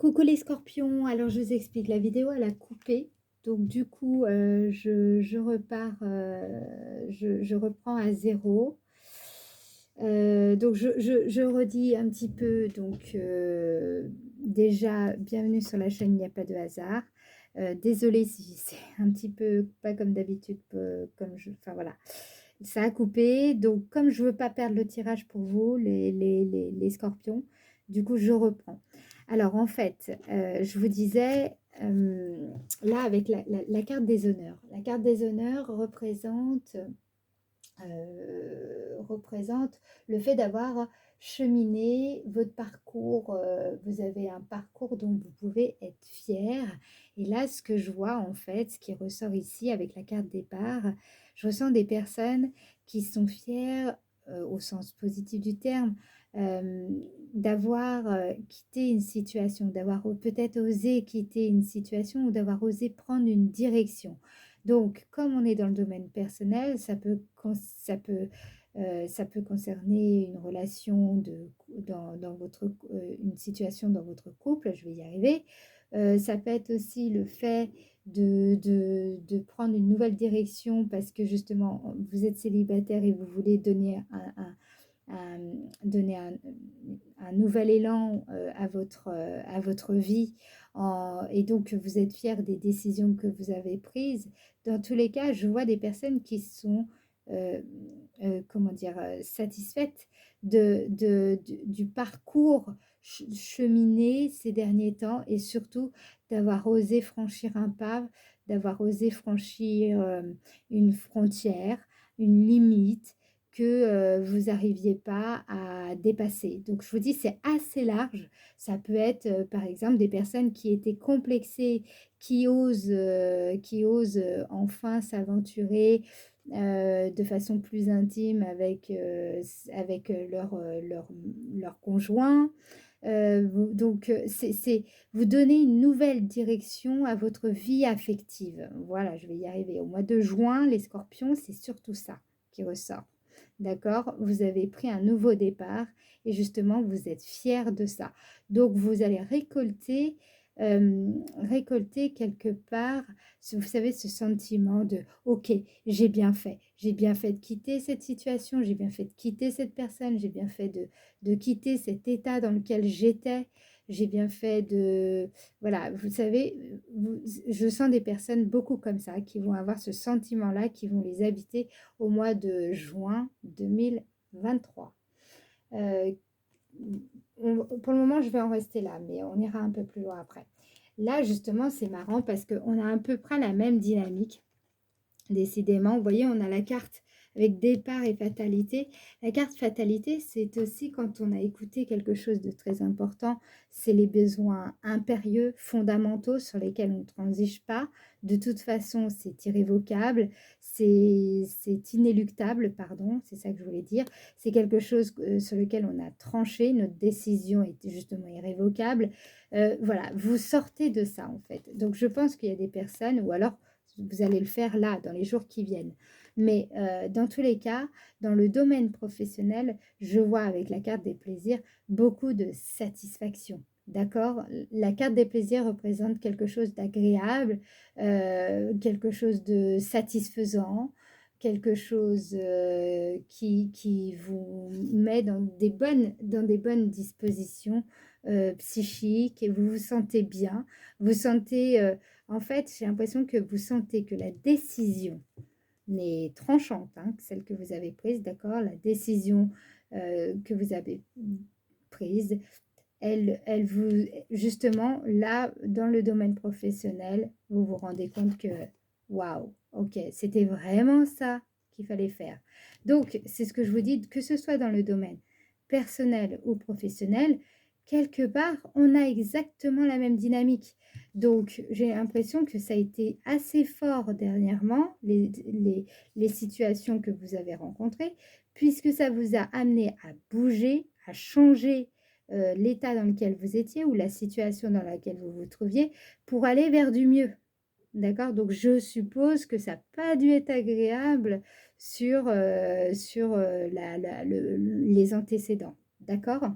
Coucou les scorpions, alors je vous explique, la vidéo elle a coupé, donc du coup je repars, je reprends à zéro. Donc je redis un petit peu, donc déjà bienvenue sur la chaîne, il n'y a pas de hasard. Désolée si c'est un petit peu pas comme d'habitude, enfin voilà, ça a coupé, donc comme je veux pas perdre le tirage pour vous les scorpions, du coup je reprends. Alors en fait, je vous disais, là avec la carte des honneurs. La carte des honneurs représente le fait d'avoir cheminé votre parcours. Vous avez un parcours dont vous pouvez être fier. Et là, ce que je vois en fait, ce qui ressort ici avec la carte départ, je ressens des personnes qui sont fières, au sens positif du terme, euh, d'avoir quitté une situation, d'avoir peut-être osé quitter une situation ou d'avoir osé prendre une direction. Donc, comme on est dans le domaine personnel, ça peut concerner une relation dans une situation dans votre couple, je vais y arriver. Ça peut être aussi le fait de prendre une nouvelle direction parce que justement, vous êtes célibataire et vous voulez donner un nouvel élan à votre vie et donc vous êtes fier des décisions que vous avez prises. Dans tous les cas, je vois des personnes qui sont euh, comment dire, satisfaites du parcours cheminé ces derniers temps et surtout d'avoir osé franchir un pas, d'avoir osé franchir une frontière, une limite que vous n'arriviez pas à dépasser. Donc, je vous dis, c'est assez large. Ça peut être, par exemple, des personnes qui étaient complexées, qui osent enfin s'aventurer de façon plus intime avec leur conjoint. Vous donnez une nouvelle direction à votre vie affective. Voilà, je vais y arriver. Au mois de juin, les scorpions, c'est surtout ça qui ressort. D'accord? Vous avez pris un nouveau départ et justement, vous êtes fiers de ça. Donc, vous allez récolter quelque part, vous savez, ce sentiment de OK, j'ai bien fait de quitter cette situation, j'ai bien fait de quitter cette personne, j'ai bien fait de quitter cet état dans lequel j'étais, j'ai bien fait de... Voilà, vous savez, je sens des personnes beaucoup comme ça, qui vont avoir ce sentiment-là, qui vont les habiter au mois de juin 2023. Euh, pour le moment, je vais en rester là, mais on ira un peu plus loin après. Là, justement, c'est marrant parce qu'on a à peu près la même dynamique. Décidément, vous voyez, on a la carte avec départ et fatalité. La carte fatalité, c'est aussi quand on a écouté quelque chose de très important, c'est les besoins impérieux, fondamentaux sur lesquels on ne transige pas. De toute façon, c'est irrévocable, c'est inéluctable, pardon, c'est ça que je voulais dire. C'est quelque chose sur lequel on a tranché, notre décision est justement irrévocable. Voilà, vous sortez de ça en fait. Donc je pense qu'il y a des personnes, ou alors vous allez le faire là, dans les jours qui viennent. Mais dans tous les cas, dans le domaine professionnel, je vois avec la carte des plaisirs beaucoup de satisfaction. D'accord? La carte des plaisirs représente quelque chose d'agréable, quelque chose de satisfaisant, quelque chose qui vous met dans des bonnes dispositions psychiques et vous vous sentez bien. Vous sentez, en fait, j'ai l'impression que vous sentez que la décision n'est tranchante, hein, celle que vous avez prise, d'accord? La décision que vous avez prise, elle vous, justement, là, dans le domaine professionnel, vous vous rendez compte que, waouh, ok, c'était vraiment ça qu'il fallait faire. Donc, c'est ce que je vous dis, que ce soit dans le domaine personnel ou professionnel, quelque part, on a exactement la même dynamique. Donc, j'ai l'impression que ça a été assez fort dernièrement, les situations que vous avez rencontrées, puisque ça vous a amené à bouger, à changer l'état dans lequel vous étiez ou la situation dans laquelle vous vous trouviez pour aller vers du mieux. D'accord? Donc, je suppose que ça n'a pas dû être agréable sur les antécédents. D'accord?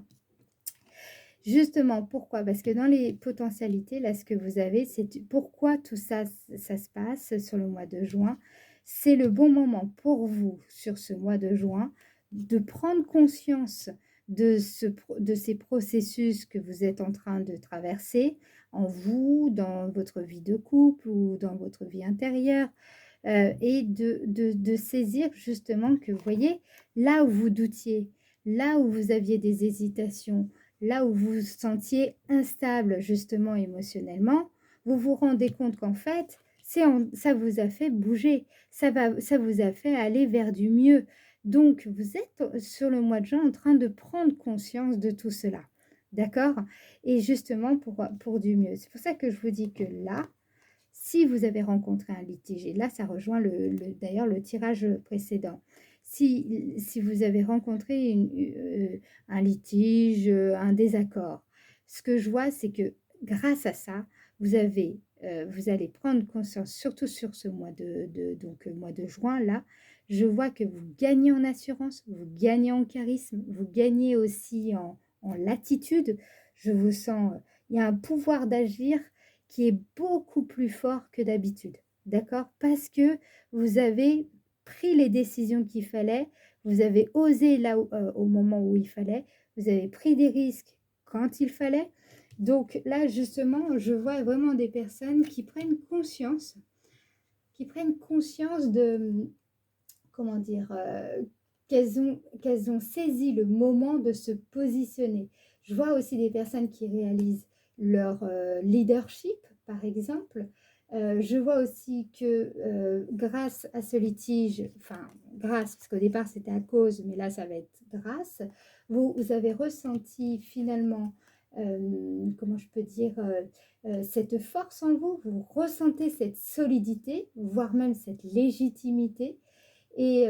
Justement, pourquoi? Parce que dans les potentialités, là, ce que vous avez, c'est pourquoi tout ça, ça se passe sur le mois de juin. C'est le bon moment pour vous, sur ce mois de juin, de prendre conscience de ces processus que vous êtes en train de traverser en vous, dans votre vie de couple ou dans votre vie intérieure, et de saisir justement que, vous voyez, là où vous doutiez, là où vous aviez des hésitations, là où vous vous sentiez instable justement émotionnellement, vous vous rendez compte qu'en fait, ça vous a fait bouger, ça vous a fait aller vers du mieux. Donc, vous êtes sur le mois de juin en train de prendre conscience de tout cela. D'accord? Et justement pour du mieux. C'est pour ça que je vous dis que là, si vous avez rencontré un litige, et là, ça rejoint d'ailleurs le tirage précédent. Si vous avez rencontré un litige, un désaccord, ce que je vois, c'est que grâce à ça, vous allez prendre conscience, surtout sur ce donc, mois de juin, là, je vois que vous gagnez en assurance, vous gagnez en charisme, vous gagnez aussi en latitude. Je vous sens, il y a un pouvoir d'agir qui est beaucoup plus fort que d'habitude. D'accord? Parce que vous avez pris les décisions qu'il fallait, vous avez osé là au moment où il fallait, vous avez pris des risques quand il fallait. Donc là, justement, je vois vraiment des personnes qui prennent conscience de, comment dire, qu'elles ont saisi le moment de se positionner. Je vois aussi des personnes qui réalisent leur leadership, par exemple. Je vois aussi que grâce à ce litige, enfin grâce, parce qu'au départ c'était à cause, mais là ça va être grâce, vous avez ressenti finalement, comment je peux dire, cette force en vous, vous ressentez cette solidité, voire même cette légitimité et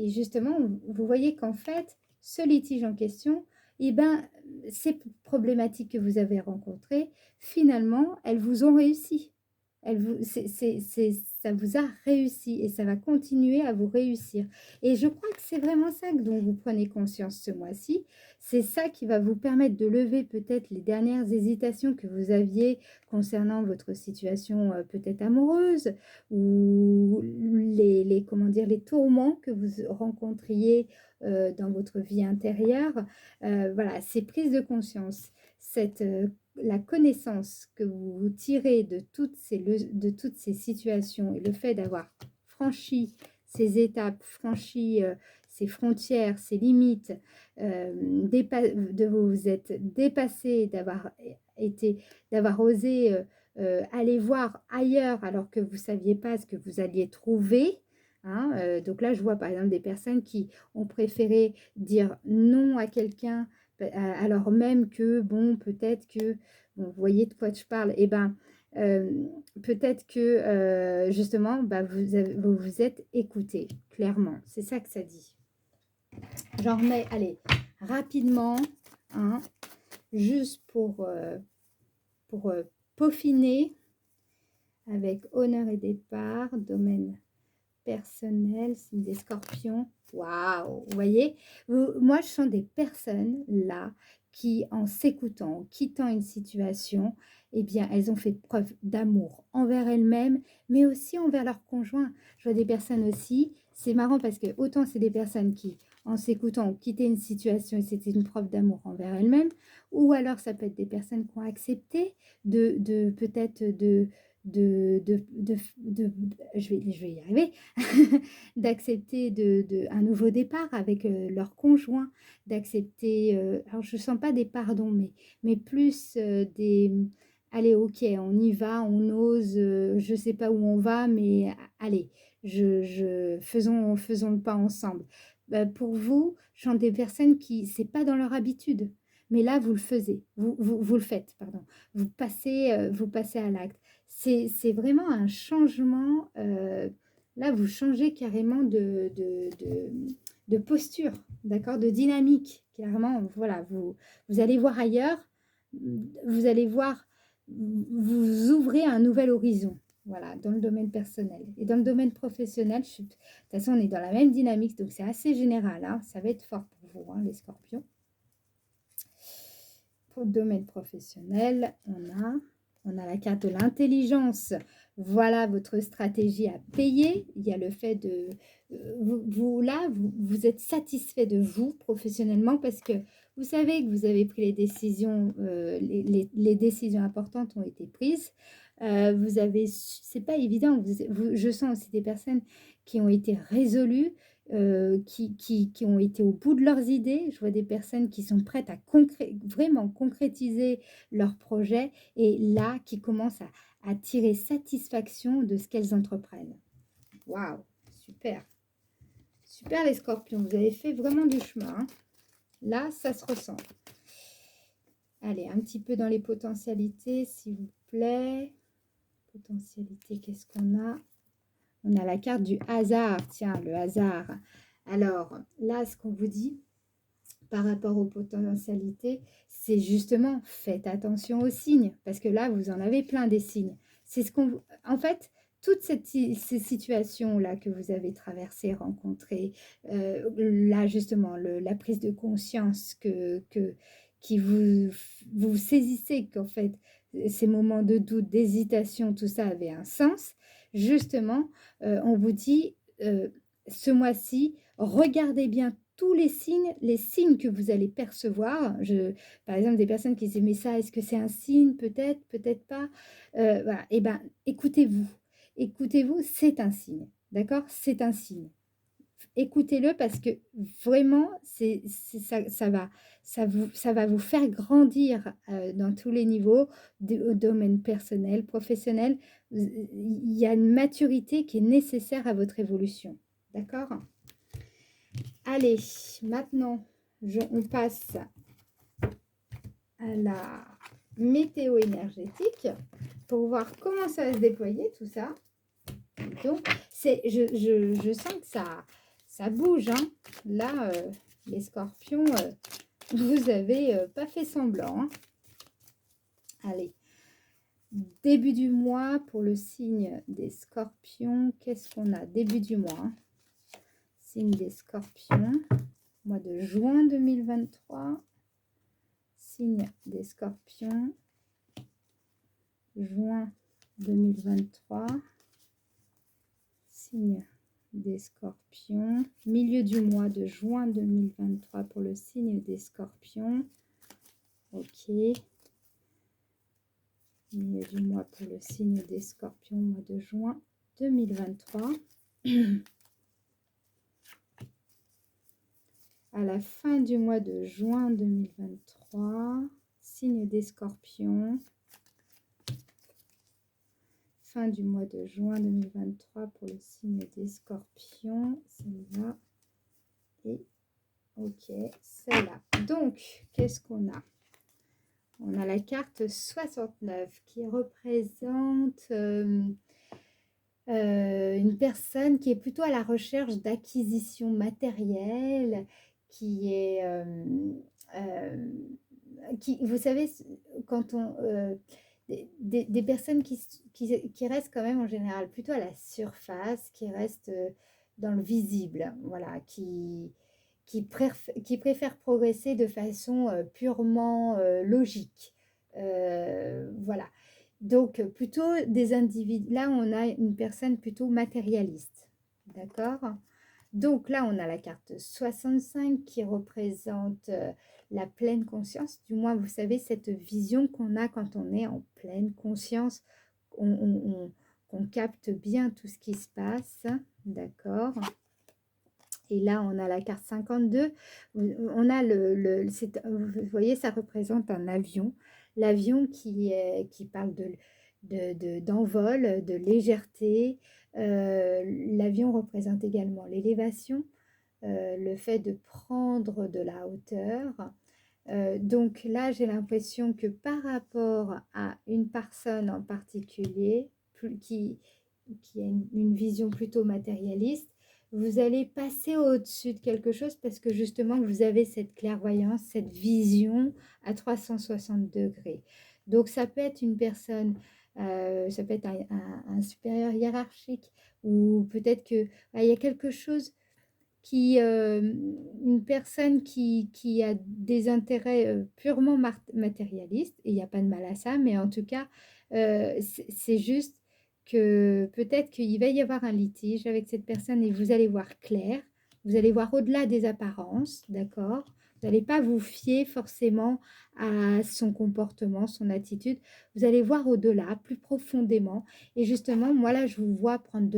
justement, vous voyez qu'en fait, ce litige en question, eh ben, ces problématiques que vous avez rencontrées, finalement, elles vous ont réussi. Ça vous a réussi et ça va continuer à vous réussir. Et je crois que c'est vraiment ça dont vous prenez conscience ce mois-ci. C'est ça qui va vous permettre de lever peut-être les dernières hésitations que vous aviez concernant votre situation peut-être amoureuse, ou comment dire, les tourments que vous rencontriez dans votre vie intérieure. Voilà, ces prises de conscience, la connaissance que vous tirez de toutes ces situations et le fait d'avoir franchi ces étapes, franchi ces frontières, ces limites, de vous être dépassé, d'avoir osé aller voir ailleurs alors que vous ne saviez pas ce que vous alliez trouver. Hein, donc là, je vois par exemple des personnes qui ont préféré dire non à quelqu'un alors même que, bon, peut-être que, bon, vous voyez de quoi je parle, et ben, peut-être que justement, bah, vous vous êtes écouté, clairement. C'est ça que ça dit. J'en remets, allez, rapidement, hein, juste pour peaufiner avec honneur et départ, domaine personnel, signe des scorpions. Waouh, vous voyez, moi je sens des personnes là qui, en s'écoutant, en quittant une situation, eh bien, elles ont fait preuve d'amour envers elles-mêmes, mais aussi envers leur conjoint. Je vois des personnes aussi, c'est marrant parce que autant c'est des personnes qui, en s'écoutant, ont quitté une situation et c'était une preuve d'amour envers elles-mêmes, ou alors ça peut être des personnes qui ont accepté peut-être je vais y arriver, d'accepter un nouveau départ avec leur conjoint, d'accepter, alors je ne sens pas des pardons, mais plus allez, ok, on y va, on ose, je ne sais pas où on va, mais allez, faisons le pas ensemble. Pour vous, je sens des personnes qui, c'est pas dans leur habitude, mais là, vous le faisiez, vous le faites, pardon, vous passez à l'acte. C'est vraiment un changement. Là, vous changez carrément de posture, d'accord, de dynamique. Clairement, voilà, vous allez voir ailleurs, vous allez voir, vous ouvrez un nouvel horizon. Voilà, dans le domaine personnel. Et dans le domaine professionnel, de toute façon, on est dans la même dynamique, donc c'est assez général. Hein, ça va être fort pour vous, hein, les scorpions. Pour le domaine professionnel, on a la carte de l'intelligence. Voilà votre stratégie à payer. Il y a le fait de... vous êtes satisfait de vous professionnellement parce que vous savez que vous avez pris les décisions, les décisions importantes ont été prises. Vous avez, c'est pas évident. Je sens aussi des personnes qui ont été résolues, qui ont été au bout de leurs idées. Je vois des personnes qui sont prêtes à vraiment concrétiser leurs projets et là, qui commencent à tirer satisfaction de ce qu'elles entreprennent. Waouh, super. Super les scorpions, vous avez fait vraiment du chemin, hein. Là, ça se ressent. Allez, un petit peu dans les potentialités, s'il vous plaît. Potentialité, qu'est-ce qu'on a? On a la carte du hasard. Tiens, le hasard. Alors, là, ce qu'on vous dit par rapport aux potentialités, c'est justement, faites attention aux signes. Parce que là, vous en avez plein des signes. C'est ce qu'on... En fait, toutes ces situations-là que vous avez traversées, rencontrées, là, justement, la prise de conscience qui vous saisissez qu'en fait, ces moments de doute, d'hésitation, tout ça avait un sens. Justement, on vous dit, ce mois-ci, regardez bien tous les signes que vous allez percevoir. Par exemple, des personnes qui disent, mais ça, est-ce que c'est un signe? Peut-être, peut-être pas. Voilà. Eh bien, écoutez-vous. Écoutez-vous, c'est un signe. D'accord? C'est un signe. Écoutez-le parce que vraiment, ça va vous faire grandir dans tous les niveaux, au domaine personnel, professionnel. Il y a une maturité qui est nécessaire à votre évolution. D'accord? Allez, maintenant, on passe à la météo énergétique pour voir comment ça va se déployer tout ça. Donc, je sens que ça bouge, hein. Là, les scorpions, vous avez pas fait semblant, hein. Allez, début du mois pour le signe des scorpions. Qu'est-ce qu'on a? Début du mois, hein. Signe des scorpions, mois de juin 2023. Signe des scorpions, juin 2023. Signe des scorpions, milieu du mois de juin 2023 pour le signe des scorpions. Ok. Milieu du mois pour le signe des scorpions, mois de juin 2023. À la fin du mois de juin 2023, signe des scorpions. Fin du mois de juin 2023 pour le signe des scorpions. Celle-là. Et ok, celle-là. Donc, qu'est-ce qu'on a? On a la carte 69 qui représente une personne qui est plutôt à la recherche d'acquisition matérielle, qui est... vous savez, quand on... des personnes qui restent quand même en général plutôt à la surface, qui restent dans le visible, voilà, qui préfèrent progresser de façon purement logique. Voilà. Donc, plutôt des individus. Là, on a une personne plutôt matérialiste. D'accord? Donc là, on a la carte 65 qui représente la pleine conscience. Du moins, vous savez, cette vision qu'on a quand on est en pleine conscience, qu'on capte bien tout ce qui se passe. D'accord? Et là, on a la carte 52. On a vous voyez, ça représente un avion. L'avion qui parle d'envol, de légèreté. L'avion représente également l'élévation, le fait de prendre de la hauteur. Donc là, j'ai l'impression que par rapport à une personne en particulier qui a une vision plutôt matérialiste, vous allez passer au-dessus de quelque chose parce que justement, vous avez cette clairvoyance, cette vision à 360 degrés. Donc, ça peut être une personne, ça peut être un supérieur hiérarchique ou peut-être qu'il y a quelque chose une personne qui a des intérêts, purement matérialistes et il y a pas de mal à ça, mais en tout cas, c'est juste que peut-être qu'il va y avoir un litige avec cette personne et vous allez voir clair, vous allez voir au-delà des apparences, d'accord? Vous n'allez pas vous fier forcément à son comportement, son attitude, vous allez voir au-delà, plus profondément et justement, moi là, je vous vois prendre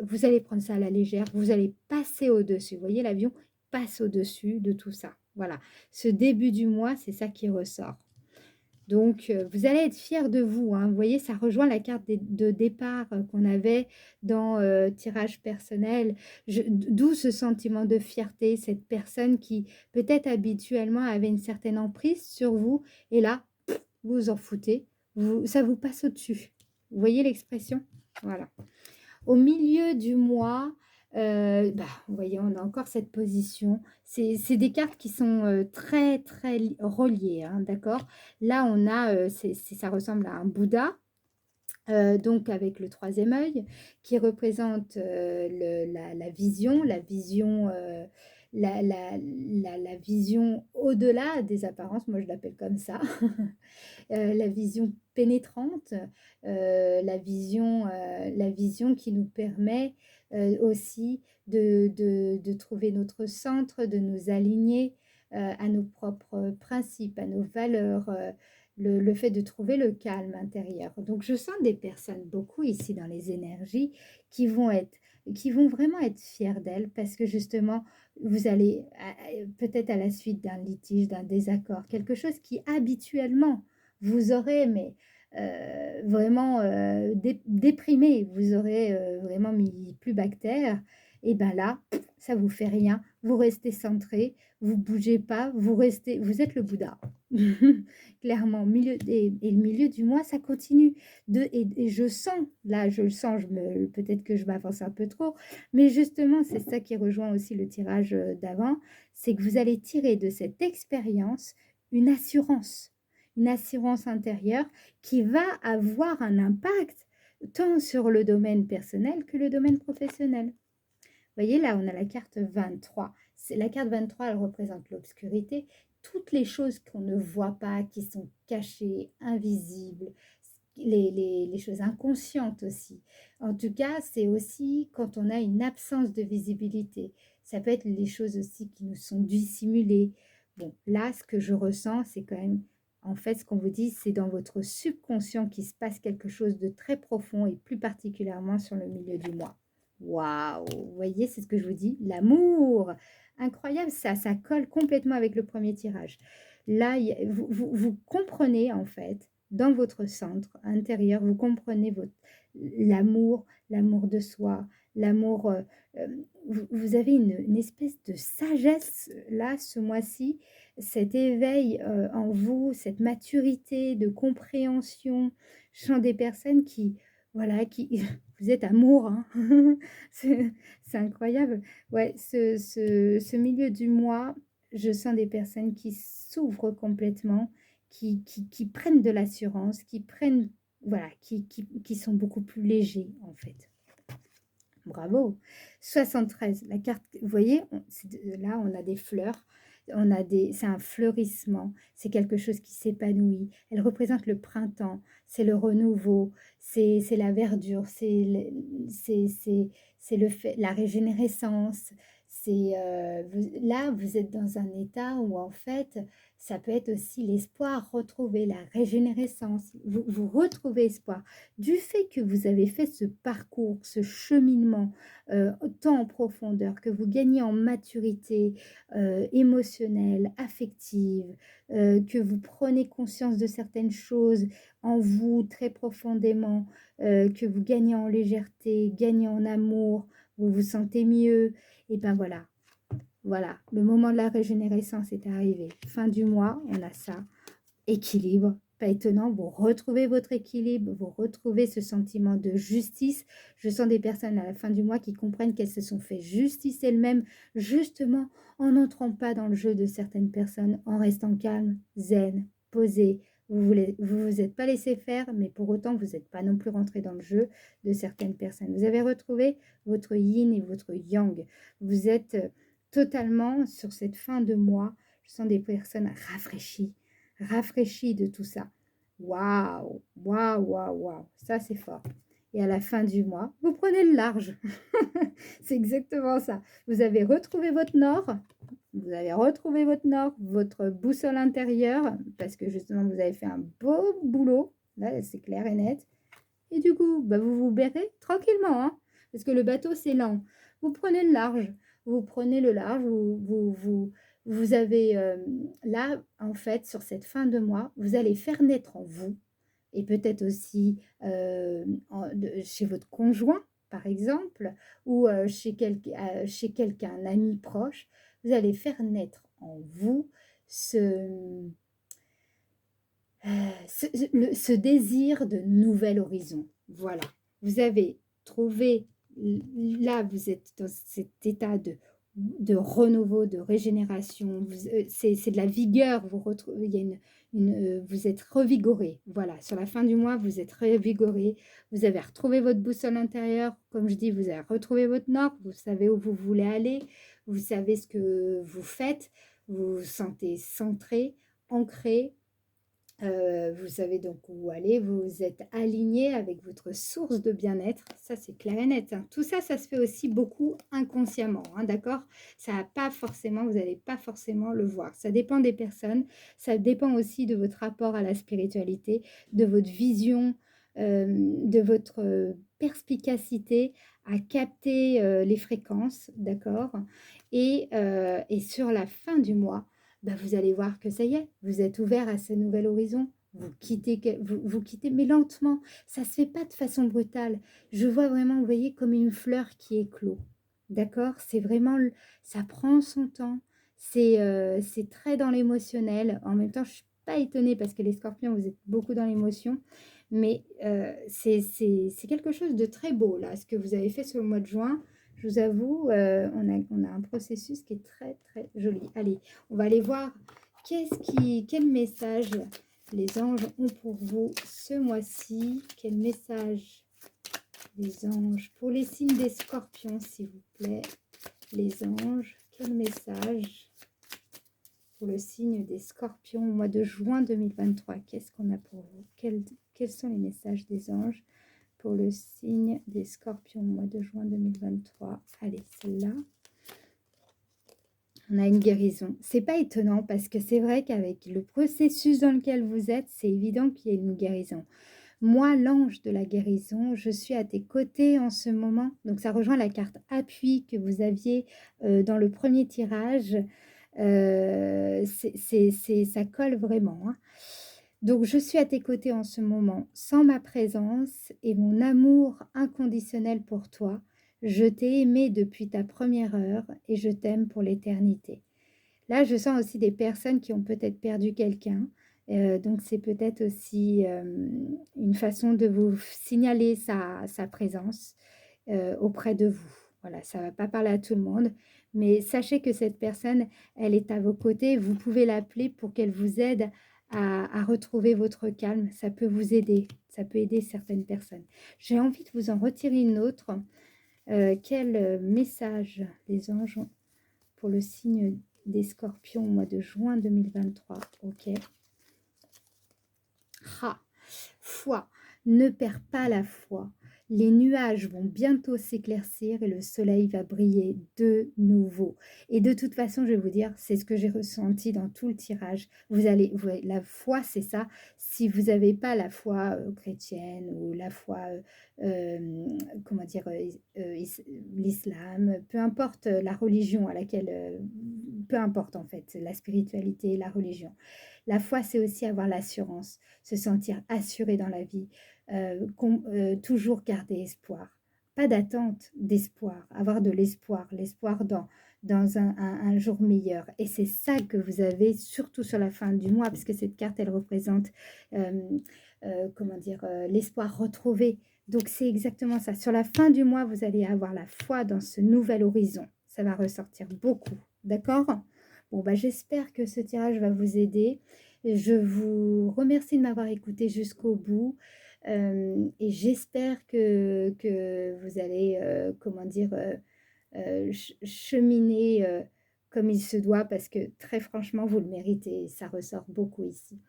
vous allez prendre ça à la légère, vous allez passer au-dessus. Vous voyez, l'avion passe au-dessus de tout ça. Voilà. Ce début du mois, c'est ça qui ressort. Donc, vous allez être fiers de vous, hein. Vous voyez, ça rejoint la carte de départ qu'on avait dans tirage personnel. D'où ce sentiment de fierté, cette personne qui peut-être habituellement avait une certaine emprise sur vous et là, vous vous en foutez, ça vous passe au-dessus. Vous voyez l'expression? Voilà. Au milieu du mois, vous voyez, on a encore cette position. C'est des cartes qui sont, très, très reliées, hein, d'accord? Là, on a, ça ressemble à un Bouddha, donc avec le troisième œil qui représente la vision, la vision au-delà des apparences, moi je l'appelle comme ça. La vision pénétrante, la vision qui nous permet aussi de trouver notre centre, de nous aligner à nos propres principes, à nos valeurs, le fait de trouver le calme intérieur. Donc je sens des personnes, beaucoup ici dans les énergies, qui vont être qui vont vraiment être fiers d'elles parce que justement, vous allez, peut-être à la suite d'un litige, d'un désaccord, quelque chose qui habituellement vous aurez mais vraiment, déprimé, vous aurez, vraiment mis plus bactère et ben là, ça vous fait rien, vous restez centré, vous bougez pas, vous êtes le Bouddha. Clairement, milieu et le milieu du mois, ça continue et je sens, là, je le sens, peut-être que je m'avance un peu trop, mais justement, c'est ça qui rejoint aussi le tirage, d'avant, c'est que vous allez tirer de cette expérience une assurance. Une assurance intérieure qui va avoir un impact tant sur le domaine personnel que le domaine professionnel. Vous voyez, là, on a la carte 23. La carte 23, elle représente l'obscurité, toutes les choses qu'on ne voit pas, qui sont cachées, invisibles, les choses inconscientes aussi. En tout cas, c'est aussi quand on a une absence de visibilité. Ça peut être les choses aussi qui nous sont dissimulées. Bon, là, ce que je ressens, c'est quand même, en fait, ce qu'on vous dit, c'est dans votre subconscient qu'il se passe quelque chose de très profond et plus particulièrement sur le milieu du mois. Waouh! Vous voyez, c'est ce que je vous dis, l'amour! Incroyable, ça colle complètement avec le premier tirage. Là, vous comprenez en fait, dans votre centre intérieur, vous comprenez l'amour, l'amour de soi, l'amour, vous avez une espèce de sagesse là, ce mois-ci, cet éveil en vous, cette maturité de compréhension. Je sens des personnes qui, voilà, qui, vous êtes amour, hein. C'est incroyable. Ouais, ce milieu du mois, je sens des personnes qui s'ouvrent complètement, qui prennent de l'assurance, qui prennent, voilà, qui sont beaucoup plus légers en fait. Bravo. 73, la carte, vous voyez, là on a des fleurs, c'est un fleurissement, c'est quelque chose qui s'épanouit. Elle représente le printemps, c'est le renouveau, c'est la verdure, c'est le fait, la régénérescence. Là, vous êtes dans un état où en fait, ça peut être aussi l'espoir retrouvé, la régénérescence. Vous retrouvez espoir du fait que vous avez fait ce parcours, ce cheminement, tant en profondeur, que vous gagnez en maturité émotionnelle, affective, que vous prenez conscience de certaines choses en vous très profondément, que vous gagnez en légèreté, gagnez en amour, vous vous sentez mieux, et ben voilà. Voilà, le moment de la régénérescence est arrivé. Fin du mois, on a ça. Équilibre, pas étonnant, vous retrouvez votre équilibre, vous retrouvez ce sentiment de justice. Je sens des personnes à la fin du mois qui comprennent qu'elles se sont fait justice elles-mêmes, justement en n'entrant pas dans le jeu de certaines personnes, en restant calme, zen, posé. vous êtes pas laissé faire, mais pour autant, vous n'êtes pas non plus rentré dans le jeu de certaines personnes. Vous avez retrouvé votre yin et votre yang. Vous êtes totalement sur cette fin de mois. Je sens des personnes rafraîchies de tout ça. Waouh, waouh, waouh, waouh. Ça, c'est fort. Et à la fin du mois, vous prenez le large. C'est exactement ça. Vous avez retrouvé votre nord. Vous avez retrouvé votre nord, votre boussole intérieure, parce que justement, vous avez fait un beau boulot. Là, c'est clair et net. Et du coup, bah, vous vous berrez tranquillement, hein, parce que le bateau, c'est lent. Vous prenez le large. Vous prenez le large. Vous avez là, en fait, sur cette fin de mois, vous allez faire naître en vous, et peut-être aussi chez votre conjoint, par exemple, ou chez quelqu'un, un ami proche, vous allez faire naître en vous ce, ce désir de nouvel horizon. Voilà. Vous avez trouvé, là, vous êtes dans cet état de renouveau, de régénération. C'est de la vigueur. Vous retrouvez, il y a vous êtes revigoré. Voilà. Sur la fin du mois, vous êtes revigoré. Vous avez retrouvé votre boussole intérieure. Comme je dis, vous avez retrouvé votre nord. Vous savez où vous voulez aller. Vous savez ce que vous faites. Vous vous sentez centré, ancré. Vous savez donc où aller, vous êtes aligné avec votre source de bien-être, ça c'est clair et net, hein. Tout ça, ça se fait aussi beaucoup inconsciemment, hein, d'accord? Ça a pas forcément, vous n'allez pas forcément le voir. Ça dépend des personnes, ça dépend aussi de votre rapport à la spiritualité, de votre vision, de votre perspicacité à capter les fréquences, d'accord? Et sur la fin du mois, bah, vous allez voir que ça y est, vous êtes ouvert à ce nouvel horizon. Vous quittez, mais lentement. Ça ne se fait pas de façon brutale. Je vois vraiment, vous voyez, comme une fleur qui éclot. D'accord? C'est vraiment, ça prend son temps. C'est très dans l'émotionnel. En même temps, je ne suis pas étonnée parce que les scorpions, vous êtes beaucoup dans l'émotion. Mais c'est quelque chose de très beau, là, ce que vous avez fait sur le mois de juin. Je vous avoue, on a un processus qui est très, très joli. Allez, on va aller voir quel message les anges ont pour vous ce mois-ci. Quel message les anges pour les signes des scorpions, s'il vous plaît. Les anges, quel message pour le signe des scorpions au mois de juin 2023. Qu'est-ce qu'on a pour vous? Quels sont les messages des anges pour le signe des scorpions au mois de juin 2023? Allez, celle-là. On a une guérison. C'est pas étonnant parce que c'est vrai qu'avec le processus dans lequel vous êtes, c'est évident qu'il y a une guérison. Moi, l'ange de la guérison, je suis à tes côtés en ce moment. Donc, ça rejoint la carte appui que vous aviez dans le premier tirage. Ça colle vraiment, hein. Donc, je suis à tes côtés en ce moment, sans ma présence et mon amour inconditionnel pour toi. Je t'ai aimé depuis ta première heure et je t'aime pour l'éternité. Là, je sens aussi des personnes qui ont peut-être perdu quelqu'un. Donc, c'est peut-être aussi une façon de vous signaler sa présence auprès de vous. Voilà, ça ne va pas parler à tout le monde, mais sachez que cette personne, elle est à vos côtés. Vous pouvez l'appeler pour qu'elle vous aide à retrouver votre calme. Ça peut vous aider. Ça peut aider certaines personnes. J'ai envie de vous en retirer une autre. Quel message les anges ont pour le signe des scorpions au mois de juin 2023. Ok. Foi. Ne perds pas la foi. Les nuages vont bientôt s'éclaircir et le soleil va briller de nouveau. Et de toute façon, je vais vous dire, c'est ce que j'ai ressenti dans tout le tirage. La foi, c'est ça. Si vous n'avez pas la foi chrétienne ou la foi, comment dire, l'islam, peu importe la religion à laquelle, peu importe en fait, la spiritualité, la religion. La foi, c'est aussi avoir l'assurance, se sentir assuré dans la vie, toujours garder espoir. Pas d'attente, d'espoir, avoir de l'espoir, l'espoir dans un jour meilleur. Et c'est ça que vous avez, surtout sur la fin du mois, parce que cette carte, elle représente, comment dire, l'espoir retrouvé. Donc, c'est exactement ça. Sur la fin du mois, vous allez avoir la foi dans ce nouvel horizon. Ça va ressortir beaucoup. D'accord? Bon, bah, j'espère que ce tirage va vous aider. Je vous remercie de m'avoir écouté jusqu'au bout, et j'espère que vous allez, comment dire, cheminer, comme il se doit parce que très franchement, vous le méritez et ça ressort beaucoup ici.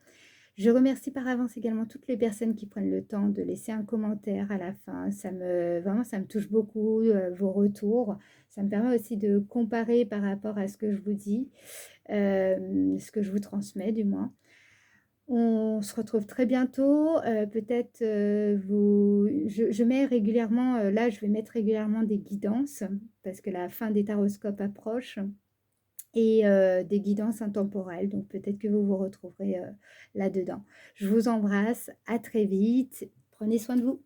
Je remercie par avance également toutes les personnes qui prennent le temps de laisser un commentaire à la fin. Ça me touche beaucoup, vos retours. Ça me permet aussi de comparer par rapport à ce que je vous dis, ce que je vous transmets du moins. On se retrouve très bientôt, peut-être, je mets régulièrement, là, je vais mettre régulièrement des guidances parce que la fin des taroscopes approche et des guidances intemporelles, donc peut-être que vous vous retrouverez, là-dedans. Je vous embrasse, à très vite, prenez soin de vous.